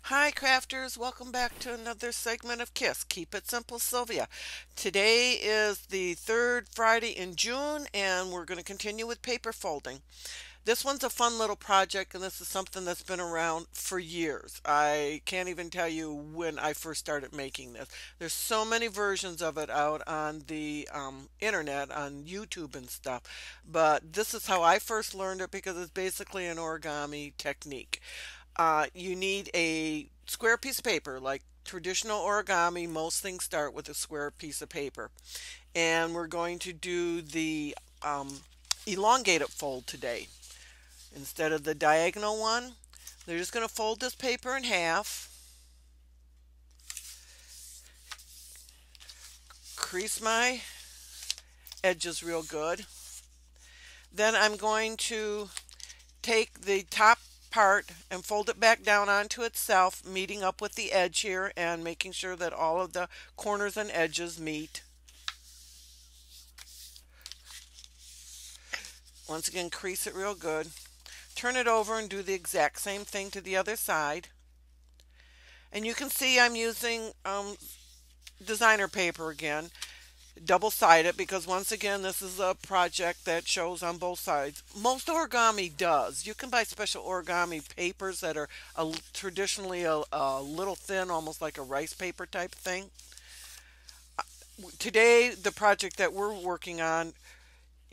Hi crafters, welcome back to another segment of KISS. Keep It Simple Sylvia. Today is the third Friday in June and we're going to continue with paper folding. This one's a fun little project and this is something that's been around for years. I can't even tell you when I first started making this. There's so many versions of it out on the internet, on YouTube and stuff. But this is how I first learned it because it's basically an origami technique. You need a square piece of paper, like traditional origami. Most things start with a square piece of paper. And we're going to do the elongated fold today. Instead of the diagonal one, they're just going to fold this paper in half, crease my edges real good. Then I'm going to take the top part and fold it back down onto itself, meeting up with the edge here and making sure that all of the corners and edges meet. Once again, crease it real good. Turn it over and do the exact same thing to the other side. And you can see I'm using designer paper again, double-sided, because once again this is a project that shows on both sides. Most origami does. You can buy special origami papers that are traditionally a little thin, almost like a rice paper type thing. Today, the project that we're working on,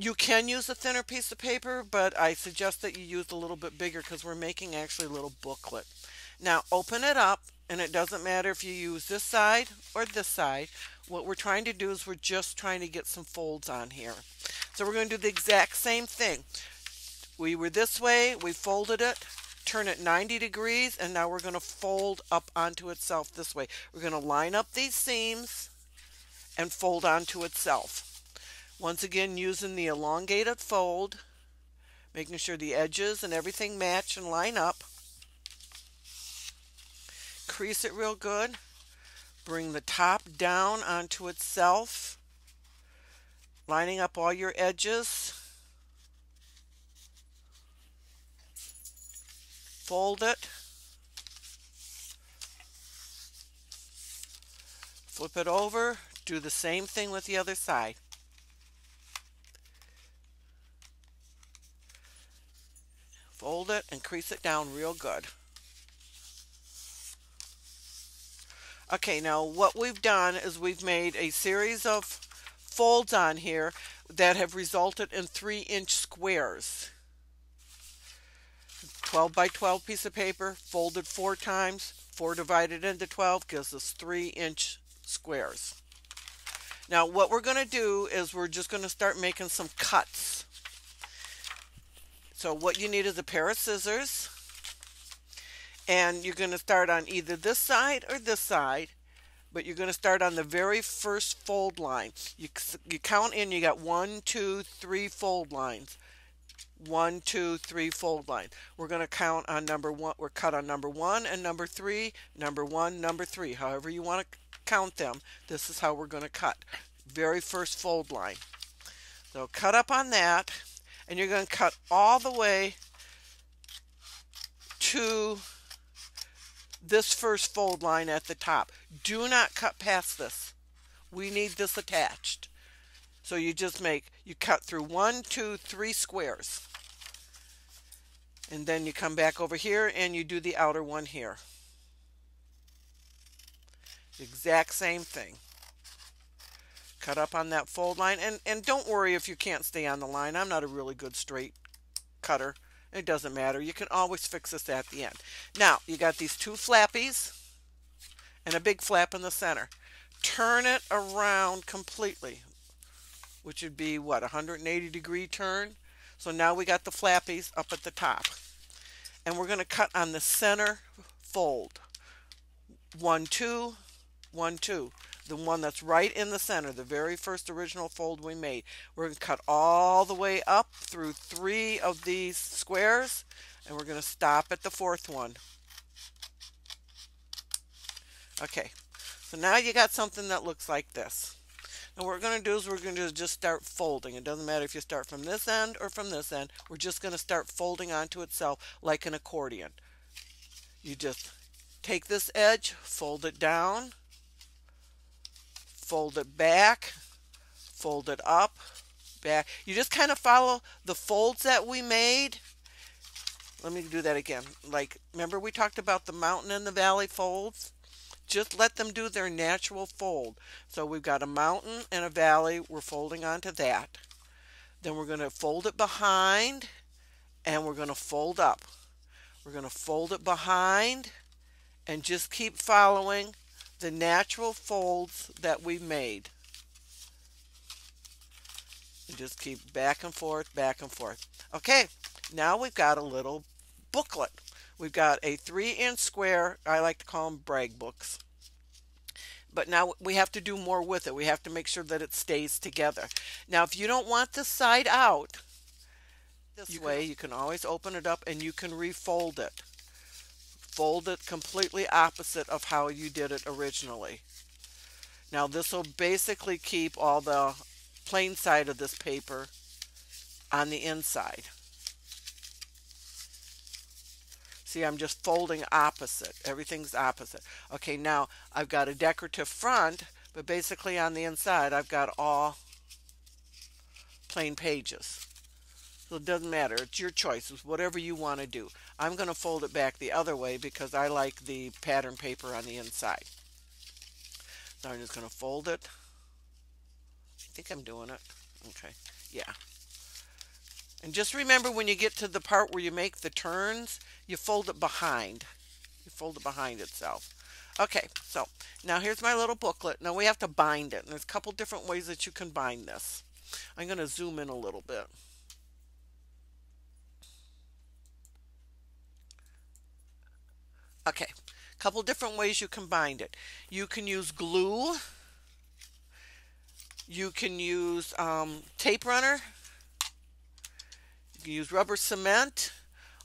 you can use a thinner piece of paper, but I suggest that you use a little bit bigger because we're making actually a little booklet. Now open it up, and it doesn't matter if you use this side or this side. What we're trying to do is we're just trying to get some folds on here. So we're going to do the exact same thing. We were this way, we folded it, turn it 90 degrees, and now we're going to fold up onto itself this way. We're going to line up these seams and fold onto itself. Once again, using the elongated fold, making sure the edges and everything match and line up. Crease it real good. Bring the top down onto itself, lining up all your edges. Fold it. Flip it over. Do the same thing with the other side. Fold it and crease it down real good. Okay, now what we've done is we've made a series of folds on here that have resulted in 3-inch squares. 12 by 12 piece of paper, folded 4 times, 4 divided into 12 gives us 3-inch squares. Now what we're going to do is we're just going to start making some cuts. So what you need is a pair of scissors, and you're going to start on either this side or this side, but you're going to start on the very first fold line. You count in, you got 1, 2, 3 fold lines. 1, 2, 3 fold lines. We're going to count on number 1. We're cut on number 1 and number 3, number 1, number 3. However you want to count them, this is how we're going to cut. Very first fold line. So cut up on that, and you're going to cut all the way to this first fold line at the top. Do not cut past this. We need this attached. So you cut through 1, 2, 3 squares. And then you come back over here and you do the outer one here. Exact same thing. Cut up on that fold line, and don't worry if you can't stay on the line. I'm not a really good straight cutter. It doesn't matter. You can always fix this at the end. Now, you got these 2 flappies and a big flap in the center. Turn it around completely, which would be what, 180-degree turn. So now we got the flappies up at the top. And we're going to cut on the center fold. 1, 2, 1, 2. The one that's right in the center, the very first original fold we made. We're going to cut all the way up through 3 of these squares, and we're going to stop at the 4th one. Okay, so now you got something that looks like this. And what we're going to do is we're going to just start folding. It doesn't matter if you start from this end or from this end. We're just going to start folding onto itself like an accordion. You just Take this edge, fold it down, fold it back, fold it up, back. You just kind of follow the folds that we made. Let me do that again. Like, remember we talked about the mountain and the valley folds? Just let them do their natural fold. So we've got a mountain and a valley. We're folding onto that. Then we're going to fold it behind and we're going to fold up. We're going to fold it behind and just keep following the natural folds that we made. And just keep back and forth, back and forth. Okay, now we've got a little booklet. We've got a 3-inch square. I like to call them brag books. But now we have to do more with it. We have to make sure that it stays together. Now, if you don't want the side out this way, you can always open it up and you can refold it. Fold it completely opposite of how you did it originally. Now, this will basically keep all the plain side of this paper on the inside. See, I'm just folding opposite. Everything's opposite. Okay, now I've got a decorative front, but basically on the inside I've got all plain pages. So it doesn't matter. It's your choice. It's whatever you want to do. I'm going to fold it back the other way because I like the pattern paper on the inside. So I'm just going to fold it. I think I'm doing it. Okay, yeah. And just remember, when you get to the part where you make the turns, you fold it behind. You fold it behind itself. Okay, so now here's my little booklet. Now we have to bind it. And there's a couple different ways that you can bind this. I'm going to zoom in a little bit. Okay, a couple different ways you can bind it. You can use glue. You can use tape runner. You can use rubber cement,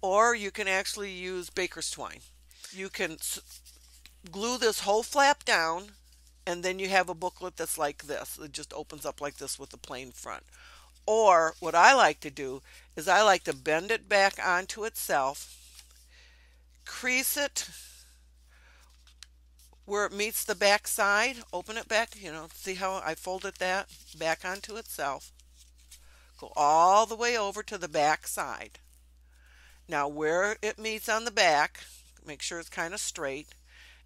or you can actually use baker's twine. You can glue this whole flap down, and then you have a booklet that's like this. It just opens up like this with a plain front. Or what I like to do is I like to bend it back onto itself, crease it where it meets the back side, open it back, see how I folded that back onto itself. Go all the way over to the back side. Now where it meets on the back, make sure it's kind of straight,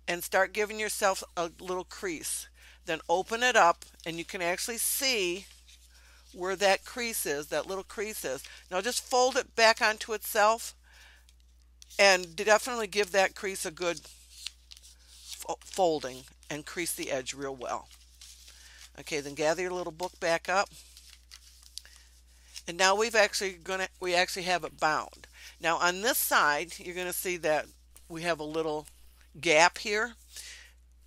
and start giving yourself a little crease. Then open it up and you can actually see where that crease is, that little crease is. Now just fold it back onto itself and definitely give that crease a good folding and crease the edge real well. Okay, then gather your little book back up. And now we actually have it bound. Now on this side, you're going to see that we have a little gap here.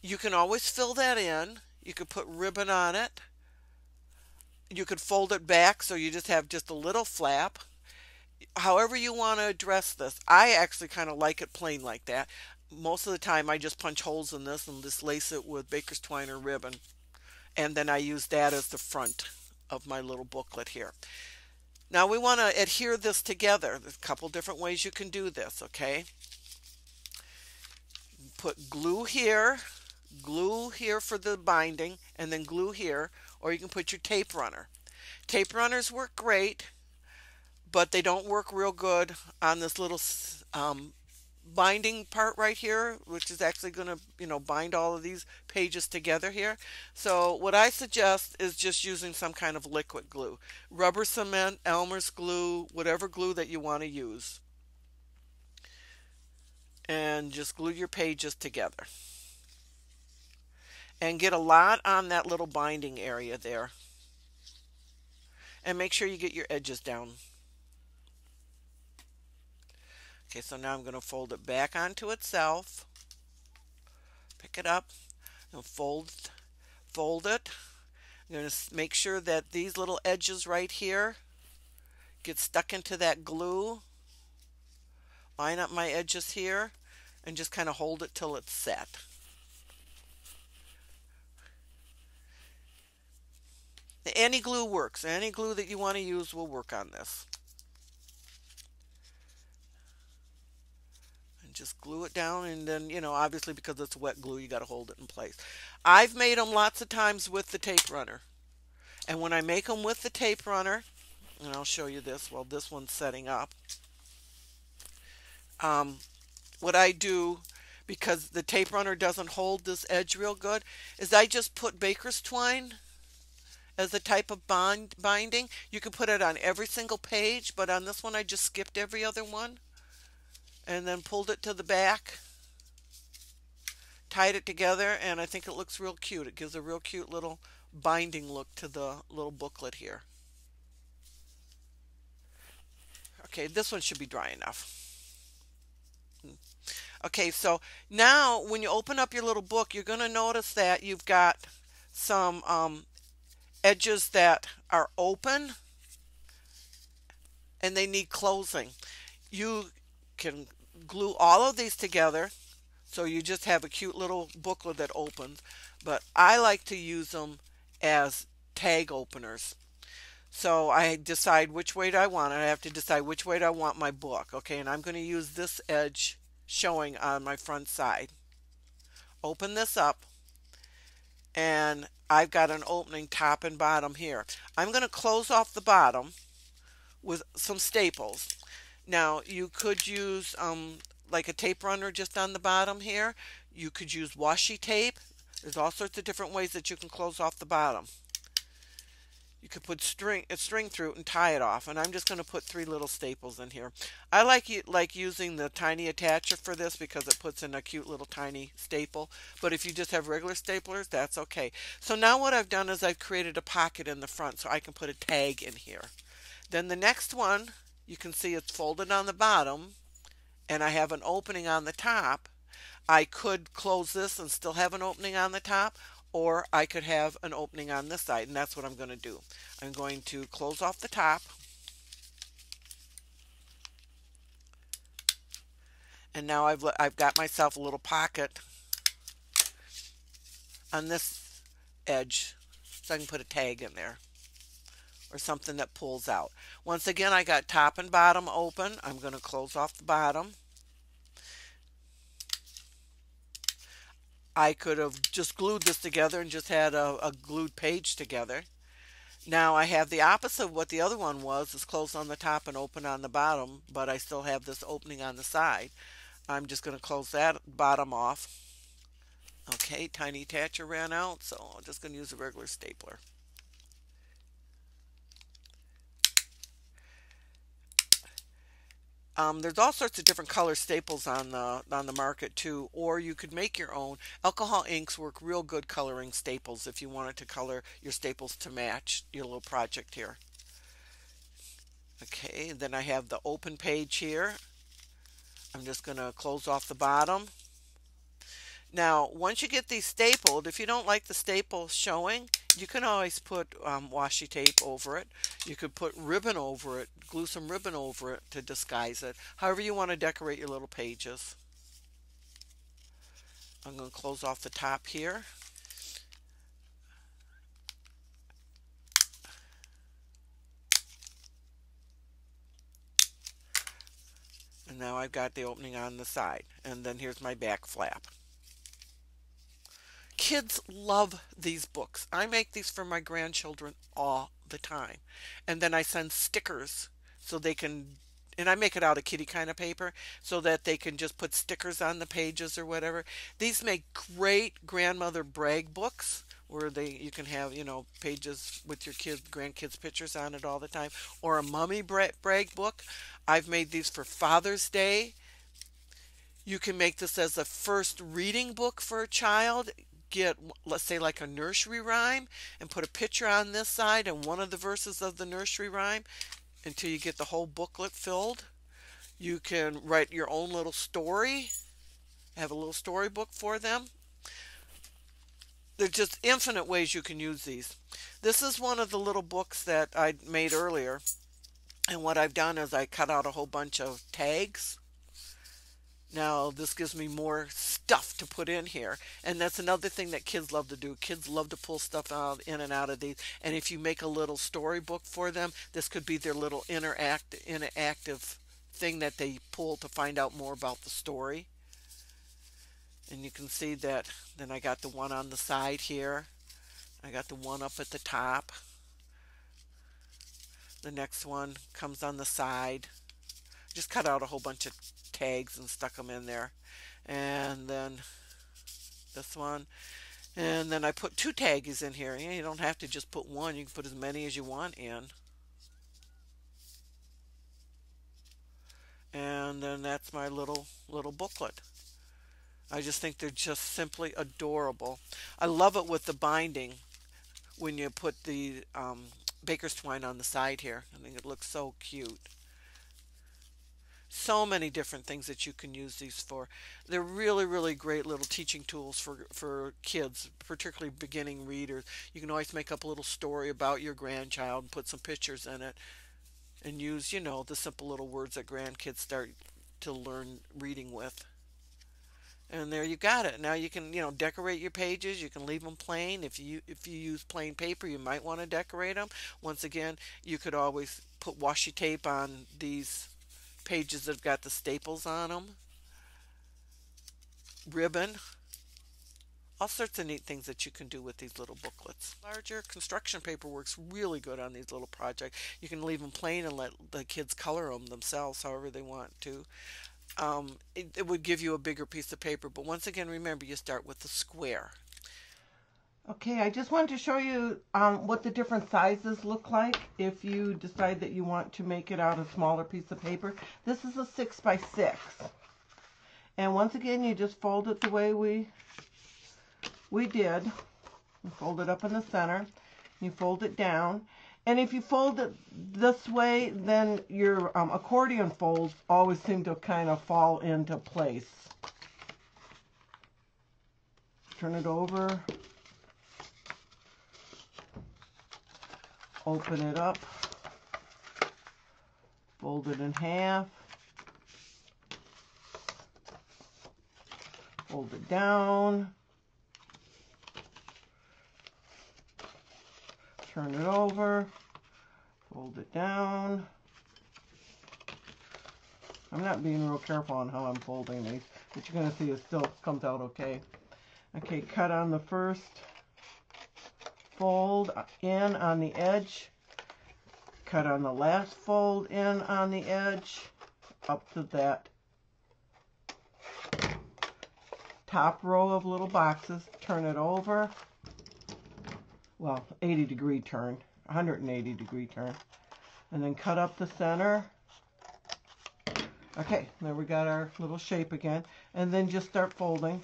You can always fill that in. You could put ribbon on it. You could fold it back so you just have just a little flap. However you want to address this. I actually kind of like it plain like that. Most of the time I just punch holes in this and just lace it with baker's twine or ribbon. And then I use that as the front of my little booklet here. Now we want to adhere this together. There's a couple different ways you can do this, okay? Put glue here for the binding, and then glue here, or you can put your tape runner. Tape runners work great, but they don't work real good on this little binding part right here, which is actually going to, bind all of these pages together here. So what I suggest is just using some kind of liquid glue. Rubber cement, Elmer's glue, whatever glue that you want to use. And just glue your pages together. And get a lot on that little binding area there. And make sure you get your edges down. Okay, so now I'm going to fold it back onto itself. Pick it up and fold it. I'm going to make sure that these little edges right here get stuck into that glue. Line up my edges here and just kind of hold it till it's set. Any glue works. Any glue that you want to use will work on this. just glue it down, and then, obviously because it's wet glue, you got to hold it in place. I've made them lots of times with the tape runner. And when I make them with the tape runner, and I'll show you this while this one's setting up, what I do, because the tape runner doesn't hold this edge real good, is I just put baker's twine as a type of binding. You can put it on every single page, but on this one I just skipped every other one and then pulled it to the back, tied it together, and I think it looks real cute. It gives a real cute little binding look to the little booklet here. Okay, this one should be dry enough. Okay, so now when you open up your little book, you're going to notice that you've got some edges that are open and they need closing. You can glue all of these together so you just have a cute little booklet that opens, but I like to use them as tag openers. So I decide which way do I want it. I have to decide which way do I want my book. Okay, and I'm going to use this edge showing on my front side. Open this up, and I've got an opening top and bottom here. I'm going to close off the bottom with some staples. Now you could use like a tape runner just on the bottom here. You could use washi tape. There's all sorts of different ways that you can close off the bottom. You could put a string through it and tie it off, and I'm just going to put 3 little staples in here. I like using the tiny attacher for this because it puts in a cute little tiny staple, but if you just have regular staplers, that's okay. So now what I've done is I've created a pocket in the front so I can put a tag in here. Then the next one, you can see it's folded on the bottom, and I have an opening on the top. I could close this and still have an opening on the top, or I could have an opening on this side, and that's what I'm going to do. I'm going to close off the top, and now I've got myself a little pocket on this edge so I can put a tag in there or something that pulls out. Once again, I got top and bottom open. I'm going to close off the bottom. I could have just glued this together and just had a glued page together. Now I have the opposite of what the other one was, is closed on the top and open on the bottom, but I still have this opening on the side. I'm just going to close that bottom off. Okay, tiny attacher ran out, so I'm just going to use a regular stapler. There's all sorts of different color staples on the market too, or you could make your own. Alcohol inks work real good coloring staples if you wanted to color your staples to match your little project here. Okay, then I have the open page here. I'm just going to close off the bottom. Now, once you get these stapled, if you don't like the staple showing, you can always put washi tape over it. You could put ribbon over it, glue some ribbon over it to disguise it. However you want to decorate your little pages. I'm going to close off the top here. And now I've got the opening on the side. And then here's my back flap. Kids love these books. I make these for my grandchildren all the time. And then I send stickers so they can, and I make it out of kitty kind of paper so that they can just put stickers on the pages or whatever. These make great grandmother brag books where you can have, pages with your grandkids pictures on it all the time, or a mommy brag book. I've made these for Father's Day. You can make this as a first reading book for a child. Get, let's say, like a nursery rhyme and put a picture on this side and one of the verses of the nursery rhyme until you get the whole booklet filled. You can write your own little story, have a little storybook for them. There's just infinite ways you can use these. This is one of the little books that I made earlier, and what I've done is I cut out a whole bunch of tags. Now this gives me more stuff to put in here, and that's another thing that kids love to do. Kids love to pull stuff out in and out of these, and if you make a little storybook for them, this could be their little interactive thing that they pull to find out more about the story. And you can see that then I got the one on the side here. I got the one up at the top. The next one comes on the side. Just cut out a whole bunch of tags and stuck them in there. And then this one. And then I put 2 taggies in here. You don't have to just put one. You can put as many as you want in. And then that's my little booklet. I just think they're just simply adorable. I love it with the binding when you put the baker's twine on the side here. I think it looks so cute. So many different things that you can use these for. They're really, really great little teaching tools for kids, particularly beginning readers. You can always make up a little story about your grandchild and put some pictures in it and use, you know, the simple little words that grandkids start to learn reading with. And there you got it. Now you can, you know, decorate your pages. You can leave them plain. If you use plain paper, you might want to decorate them. Once again, you could always put washi tape on these pages that have got the staples on them. Ribbon. All sorts of neat things that you can do with these little booklets. Larger construction paper works really good on these little projects. You can leave them plain and let the kids color them themselves however they want to. It would give you a bigger piece of paper, but once again, remember, you start with the square. Okay, I just wanted to show you what the different sizes look like if you decide that you want to make it out a smaller piece of paper. This is a 6 by 6. And once again, you just fold it the way we did. You fold it up in the center. You fold it down. And if you fold it this way, then your accordion folds always seem to kind of fall into place. Turn it over. Open it up. Fold it in half. Fold it down. Turn it over, fold it down. I'm not being real careful on how I'm folding these, but you're going to see it still comes out okay. Okay, cut on the first fold in on the edge. Cut on the last fold in on the edge up to that top row of little boxes. Turn it over. Well, 80-degree turn, 180-degree turn, and then cut up the center. Okay, there we got our little shape again, and then just start folding.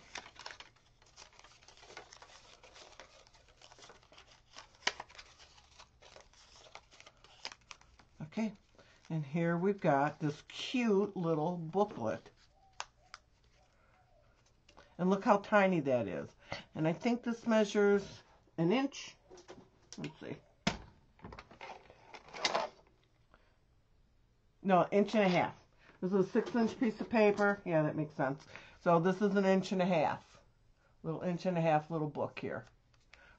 Okay, and here we've got this cute little booklet. And look how tiny that is. And I think this measures an inch. Let's see. No, 1.5 inches. This is a 6-inch piece of paper. Yeah, that makes sense. So this is 1.5 inches. Little 1.5 inch little book here.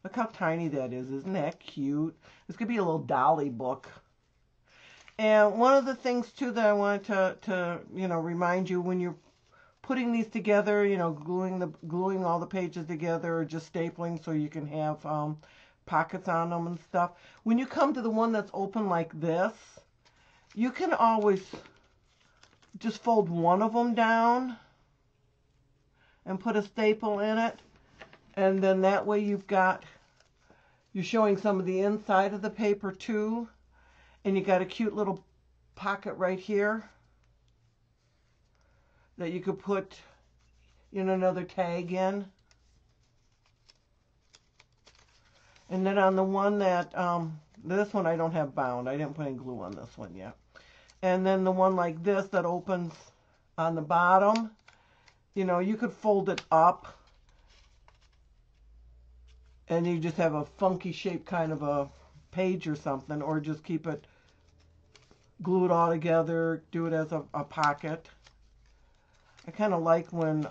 Look how tiny that is. Isn't that cute? This could be a little dolly book. And one of the things too that I wanted to remind you when you're putting these together, gluing all the pages together or just stapling so you can have pockets on them and stuff. When you come to the one that's open like this, you can always just fold one of them down and put a staple in it. And then that way you're showing some of the inside of the paper too. And you got a cute little pocket right here that you could put another tag in. And then on the one that, this one I don't have bound. I didn't put any glue on this one yet. And then the one like this that opens on the bottom, you could fold it up. And you just have a funky shape kind of a page or something. Or just keep it, glue it all together, do it as a pocket. I kind of like when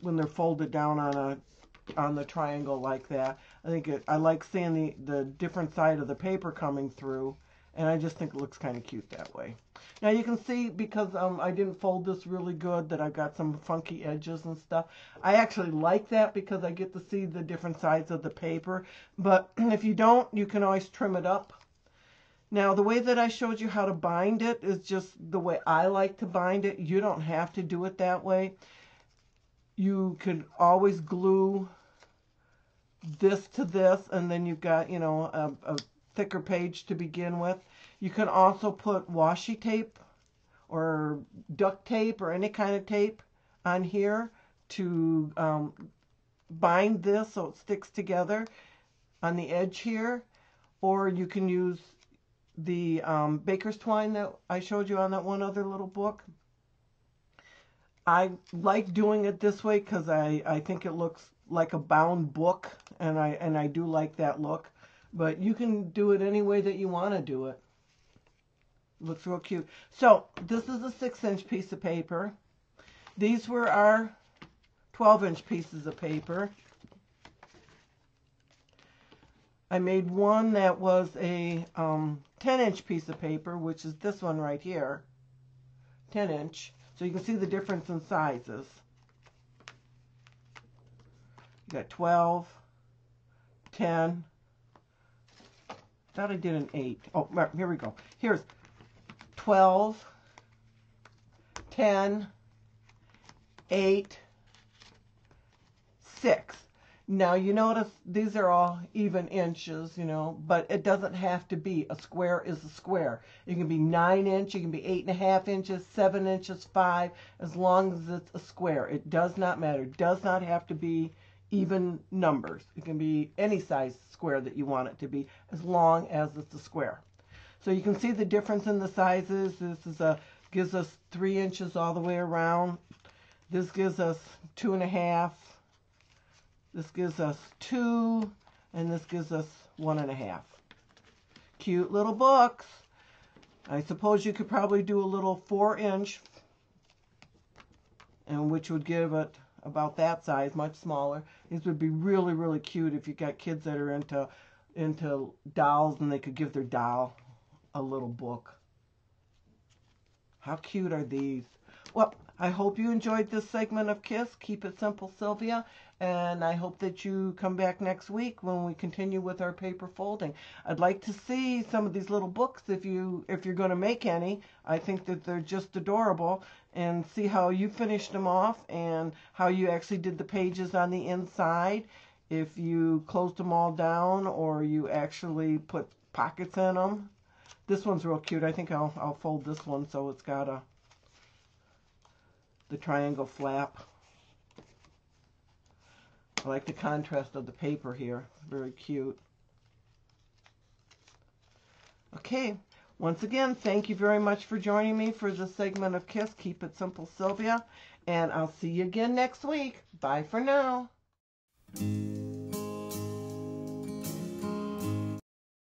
they're folded down on the triangle like that. I like seeing the different side of the paper coming through, And I just think it looks kind of cute that way. Now you can see, because I didn't fold this really good, that I've got some funky edges and stuff. I actually like that because I get to see the different sides of the paper. But if you don't, you can always trim it up. Now the way that I showed you how to bind it is just the way I like to bind it. You don't have to do it that way. You could always glue this to this, and then you've got, you know, a thicker page to begin with. You can also put washi tape or duct tape or any kind of tape on here to bind this so it sticks together on the edge here. Or you can use the baker's twine that I showed you on that one other little book. I like doing it this way because I think it looks like a bound book, and I do like that look. But you can do it any way that you want to do it. Looks real cute. So this is a 6-inch piece of paper. These were our 12-inch pieces of paper. I made one that was a 10-inch piece of paper, which is this one right here, 10-inch. So you can see the difference in sizes. You got 12, 10. Thought I did an 8. Oh, here we go. Here's 12, 10, 8, 6. Now you notice these are all even inches, you know, but it doesn't have to be. A square is a square. It can be 9-inch, it can be 8.5 inches, 7 inches, 5, as long as it's a square. It does not matter. It does not have to be even numbers. It can be any size square that you want it to be, as long as it's a square. So you can see the difference in the sizes. This is gives us 3 inches all the way around. This gives us 2.5. This gives us 2, and this gives us 1.5. Cute little books. I suppose you could probably do a little 4-inch, and which would give it about that size, much smaller. These would be really, really cute if you got kids that are into dolls, and they could give their doll a little book. How cute are these? Well, I hope you enjoyed this segment of KISS, Keep It Simple Sylvia, and I hope that you come back next week when we continue with our paper folding. I'd like to see some of these little books if you're going to make any. I think that they're just adorable, and see how you finished them off and how you actually did the pages on the inside. If you closed them all down or you actually put pockets in them. This one's real cute. I think I'll fold this one so it's got the triangle flap. I like the contrast of the paper here. Very cute. Okay, once again, thank you very much for joining me for this segment of KISS, Keep It Simple Sylvia, and I'll see you again next week. Bye for now.